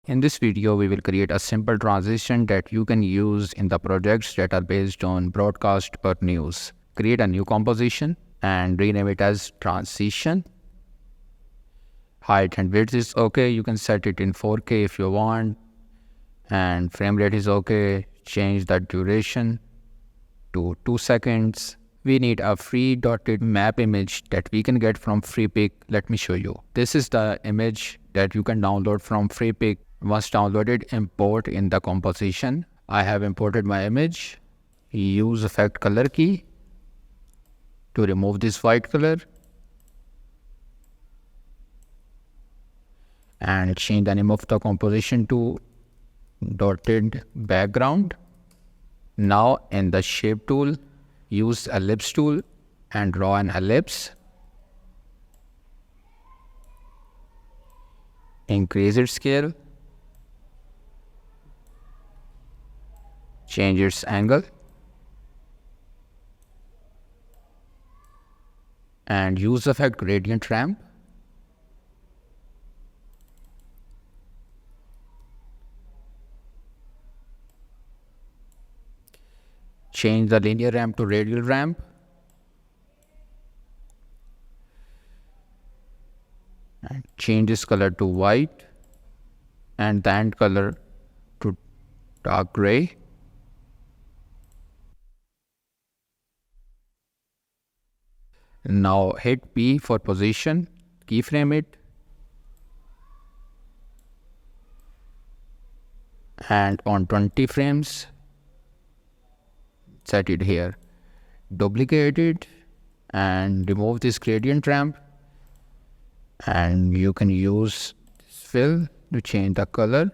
In this video, we will create a simple transition that you can use in the projects that are based on broadcast or news. Create a new composition and rename it as transition. Height and width is okay. You can set it in 4K if you want. And frame rate is okay. Change the duration to 2 seconds. We need a free dotted map image that we can get from FreePic. Let me show you. This is the image that you can download from FreePic. Once downloaded, import in the composition. I have imported my image. Use effect color key to remove this white color and change the name of the composition to dotted background. Now in the shape tool, use ellipse tool and draw an ellipse. Increase its scale. Change its angle. And use effect gradient ramp. Change the linear ramp to radial ramp. And change this color to white and the end color to dark gray. Now hit P for position, keyframe it, and on 20 frames, set it here. Duplicate it and remove this gradient ramp, and you can use this fill to change the color.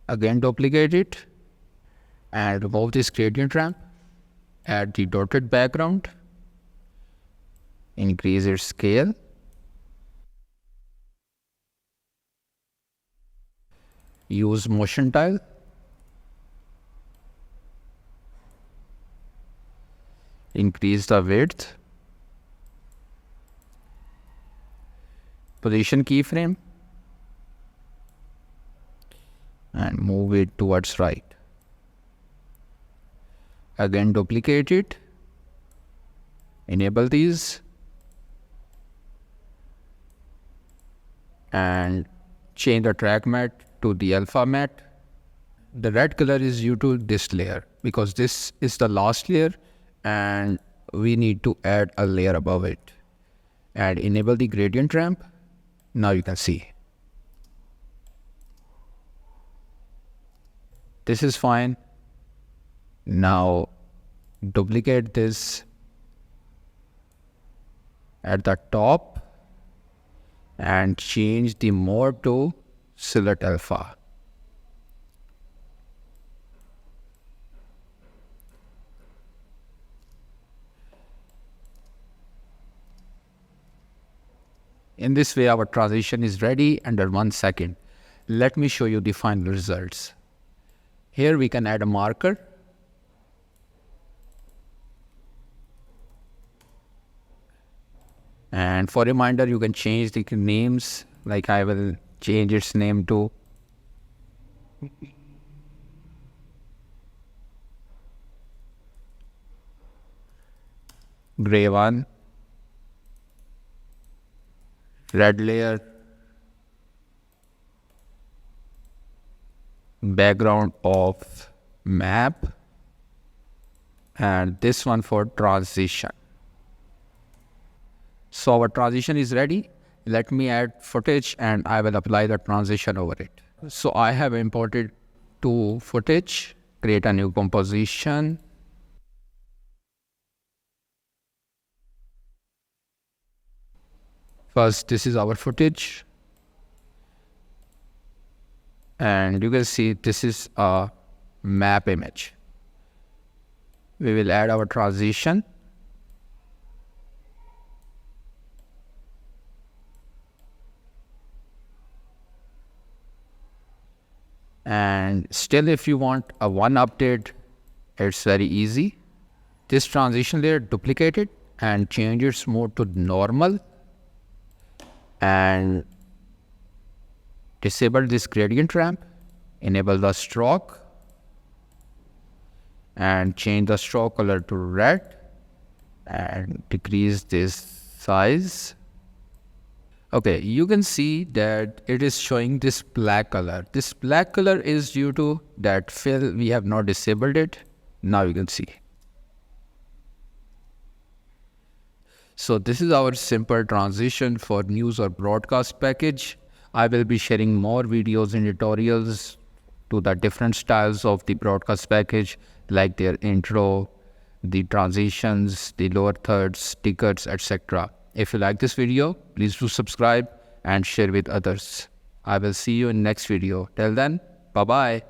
Again duplicate it and remove this gradient ramp. Add the dotted background. Increase its scale. Use motion tile. Increase the width. Position keyframe and move it towards right. Again duplicate it. Enable these and change the track matte to the alpha matte. The red color is due to this layer because this is the last layer and we need to add a layer above it. And enable the gradient ramp. Now you can see. This is fine. Now duplicate this at the top and change the mode to silhouette alpha. In this way, our transition is ready under 1 second. Let me show you the final results. Here we can add a marker. And for reminder, you can change the names, like I will change its name to gray one, red layer, background of map, and this one for transition. So our transition is ready. Let me add footage and I will apply the transition over it. So I have imported 2 footage, create a new composition. First, this is our footage. And you can see this is a map image. We will add our transition. And still, if you want a one update, it's very easy. This transition layer, duplicate it and change its mode to normal and disable this gradient ramp, enable the stroke, and change the stroke color to red, and decrease this size. Okay, you can see that it is showing this black color. This black color is due to that fill, we have not disabled it. Now you can see. So this is our simple transition for news or broadcast package. I will be sharing more videos and tutorials to the different styles of the broadcast package, like their intro, the transitions, the lower thirds, tickets, etc. If you like this video, please do subscribe and share with others. I will see you in next video. Till then, bye-bye.